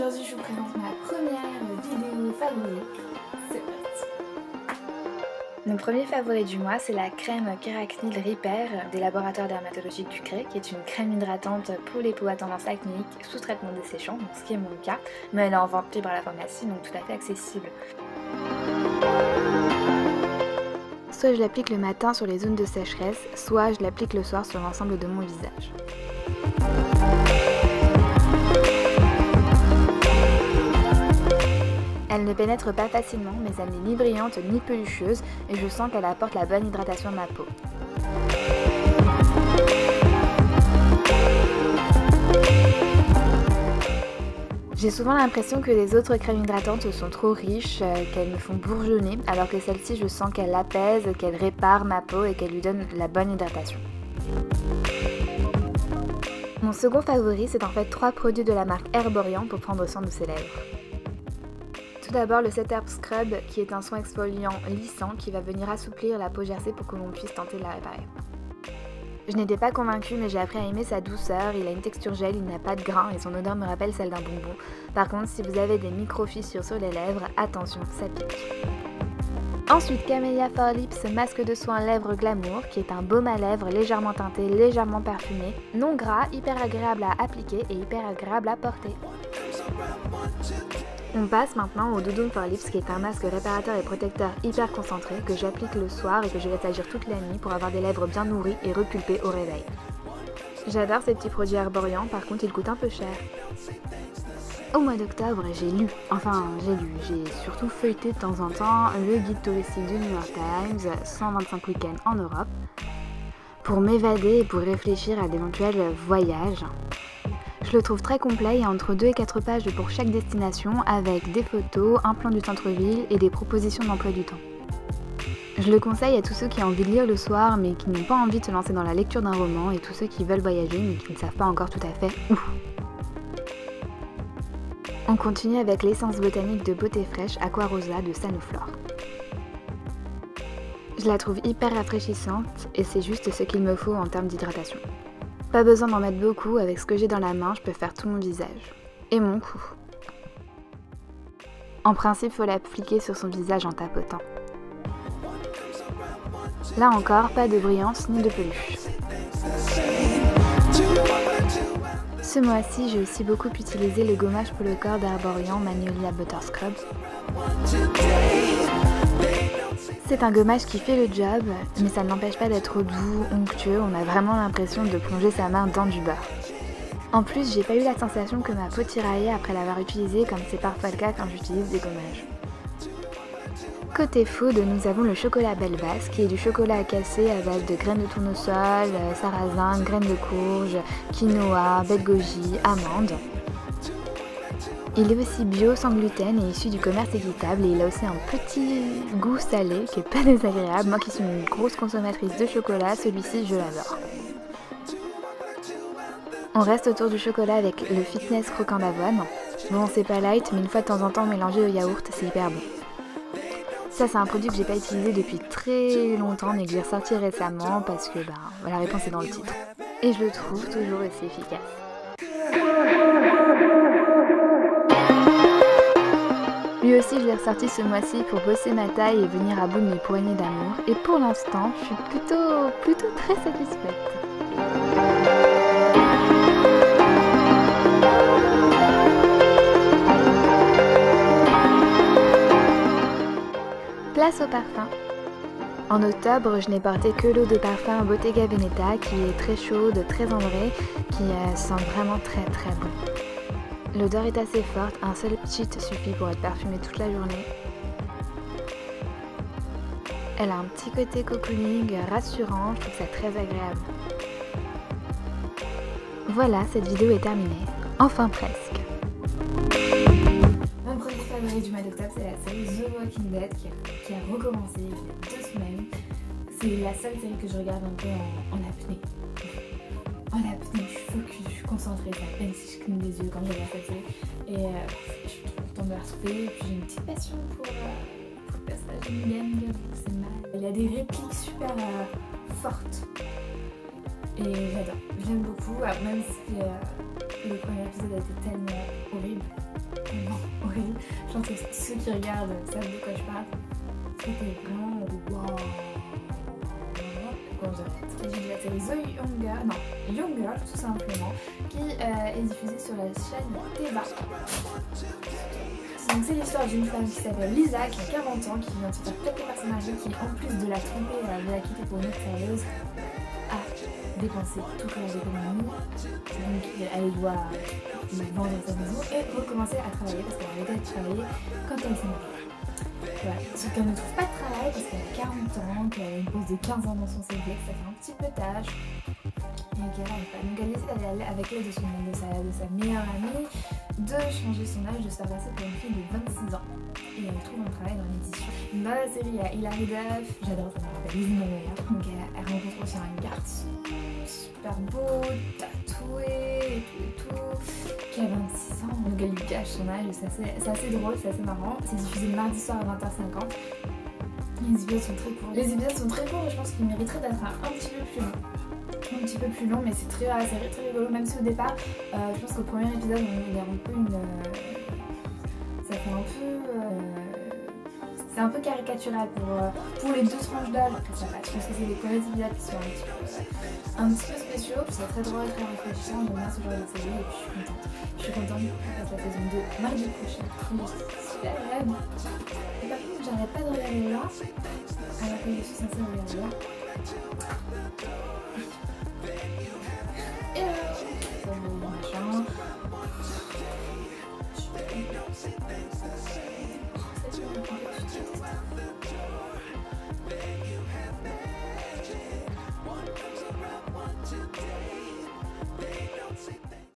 Aujourd'hui je vous présente ma première vidéo favorite. C'est parti. Mon premier favori du mois, c'est la crème Keraxnil Repair des laboratoires dermatologiques du Cré, qui est une crème hydratante pour les peaux à tendance acnéique sous traitement desséchant, donc ce qui est mon cas, mais elle est en vente libre à la pharmacie, donc tout à fait accessible. Soit je l'applique le matin sur les zones de sécheresse, soit je l'applique le soir sur l'ensemble de mon visage. Elle ne pénètre pas facilement, mais elle n'est ni brillante ni pelucheuse et je sens qu'elle apporte la bonne hydratation à ma peau. J'ai souvent l'impression que les autres crèmes hydratantes sont trop riches, qu'elles me font bourgeonner, alors que celle-ci je sens qu'elle apaise, qu'elle répare ma peau et qu'elle lui donne la bonne hydratation. Mon second favori, c'est en fait 3 produits de la marque Herborian pour prendre soin de ses lèvres. Tout d'abord le 7 Herb Scrub qui est un soin exfoliant lissant qui va venir assouplir la peau gercée pour que l'on puisse tenter de la réparer. Je n'étais pas convaincue mais j'ai appris à aimer sa douceur, il a une texture gel, il n'a pas de grains et son odeur me rappelle celle d'un bonbon. Par contre si vous avez des micro-fissures sur les lèvres, attention, ça pique. Ensuite Camellia for Lips masque de soin lèvres glamour qui est un baume à lèvres légèrement teinté, légèrement parfumé, non gras, hyper agréable à appliquer et hyper agréable à porter. On passe maintenant au Doudoune for Lips qui est un masque réparateur et protecteur hyper concentré que j'applique le soir et que je laisse agir toute la nuit pour avoir des lèvres bien nourries et repulpées au réveil. J'adore ces petits produits Herborian, par contre ils coûtent un peu cher. Au mois d'octobre, j'ai surtout feuilleté de temps en temps le guide touristique du New York Times, 125 week-ends en Europe, pour m'évader et pour réfléchir à d'éventuels voyages. Je le trouve très complet, il y a entre 2 et 4 pages pour chaque destination avec des photos, un plan du centre-ville et des propositions d'emploi du temps. Je le conseille à tous ceux qui ont envie de lire le soir mais qui n'ont pas envie de se lancer dans la lecture d'un roman et tous ceux qui veulent voyager mais qui ne savent pas encore tout à fait où. On continue avec l'essence botanique de Beauté Fraîche Aqua Rosa de Sanoflore. Je la trouve hyper rafraîchissante et c'est juste ce qu'il me faut en termes d'hydratation. Pas besoin d'en mettre beaucoup, avec ce que j'ai dans la main, je peux faire tout mon visage. Et mon cou. En principe, faut l'appliquer sur son visage en tapotant. Là encore, pas de brillance ni de peluche. Ce mois-ci, j'ai aussi beaucoup utilisé le gommage pour le corps d'Herborian Magnolia Butter Scrub. C'est un gommage qui fait le job, mais ça ne l'empêche pas d'être doux, onctueux, on a vraiment l'impression de plonger sa main dans du beurre. En plus, j'ai pas eu la sensation que ma peau tiraillait après l'avoir utilisé comme c'est parfois le cas quand j'utilise des gommages. Côté food, nous avons le chocolat Belle Basse, qui est du chocolat à casser à base de graines de tournesol, sarrasin, graines de courge, quinoa, baie de goji, amandes. Il est aussi bio, sans gluten et issu du commerce équitable et il a aussi un petit goût salé qui est pas désagréable. Moi qui suis une grosse consommatrice de chocolat, celui-ci je l'adore. On reste autour du chocolat avec le Fitness Croquant d'avoine. Bon c'est pas light mais une fois de temps en temps mélangé au yaourt c'est hyper bon. Ça c'est un produit que j'ai pas utilisé depuis très longtemps mais que j'ai ressorti récemment parce que la réponse est dans le titre. Et je le trouve toujours aussi efficace. Lui aussi je l'ai ressorti ce mois-ci pour bosser ma taille et venir à bout de mes poignées d'amour. Et pour l'instant, je suis plutôt très satisfaite. Place au parfum. En octobre, je n'ai porté que l'eau de parfum Bottega Veneta qui est très chaude, très ambrée, qui sent vraiment très très bon. L'odeur est assez forte, un seul cheat suffit pour être parfumé toute la journée. Elle a un petit côté cocooning rassurant, je trouve ça très agréable. Voilà, cette vidéo est terminée. Enfin presque. Mon produit favori du mois d'octobre, c'est la série The Walking Dead qui a recommencé il y a 2 semaines. C'est la seule série que je regarde un peu en apnée. En apnée, je suis focus, je suis concentrée, c'est à peine si je cligne les yeux quand je regarde cette série. Et je suis trop contente de la retrouver. Et puis j'ai une petite passion pour le personnage de Negan, c'est mal. Il a des répliques super fortes. Et j'adore, j'aime beaucoup, même si le premier épisode a été tellement horrible. vraiment horrible. Je pense que ceux qui regardent savent de quoi je parle. C'était vraiment waouh. J'ai dit la série The Younger, non, Younger tout simplement, qui est diffusée sur la chaîne Teva. Donc c'est l'histoire d'une femme qui s'appelle Lisa, qui a 40 ans, qui vient de se faire péter par son mari, qui en plus de la tromper, de la quitter pour une autre sérieuse, a dépensé toute leur économie. Donc elle doit vendre sa maison et recommencer à travailler parce qu'elle a arrêté de travailler quand elle s'est mariée. Voilà. Sauf qu'elle ne trouve pas de travail parce qu'elle a 40 ans, qu'elle a une pause de 15 ans dans son CV, que ça fait un petit peu tâche et qu'elle n'arrive pas. Donc elle décide d'aller avec l'aide de sa meilleure amie de changer son âge, de se faire passer pour une fille de 26 ans. Et elle trouve un travail dans l'édition. Dans la série, il y a Hilary Duff, j'adore, ça me rappelle Lizzie McGuire. Donc elle rencontre aussi un garçon super beau, tatoué et tout, qui a 26 ans, donc elle lui cache son âge, c'est assez drôle, c'est assez marrant. C'est diffusé le mardi soir à 20h50. Les épisodes sont très courts. Et je pense qu'ils mériteraient d'être un petit peu plus longs. Un petit peu plus long, mais c'est la série très rigolo, même si au départ, je pense qu'au premier épisode, il y a un peu ça fait un peu... c'est un peu caricatural pour les deux tranches d'âge, après ça passe. Je pense que c'est les premiers épisodes qui sont un petit peu spéciaux, puis c'est très drôle, très rafraîchissant, j'aime bien ce genre de série et puis je suis contente qu'on fasse la saison 2 mardi prochain. Super agréable. Et par contre, j'arrête pas de regarder là, alors que je suis censée regarder là.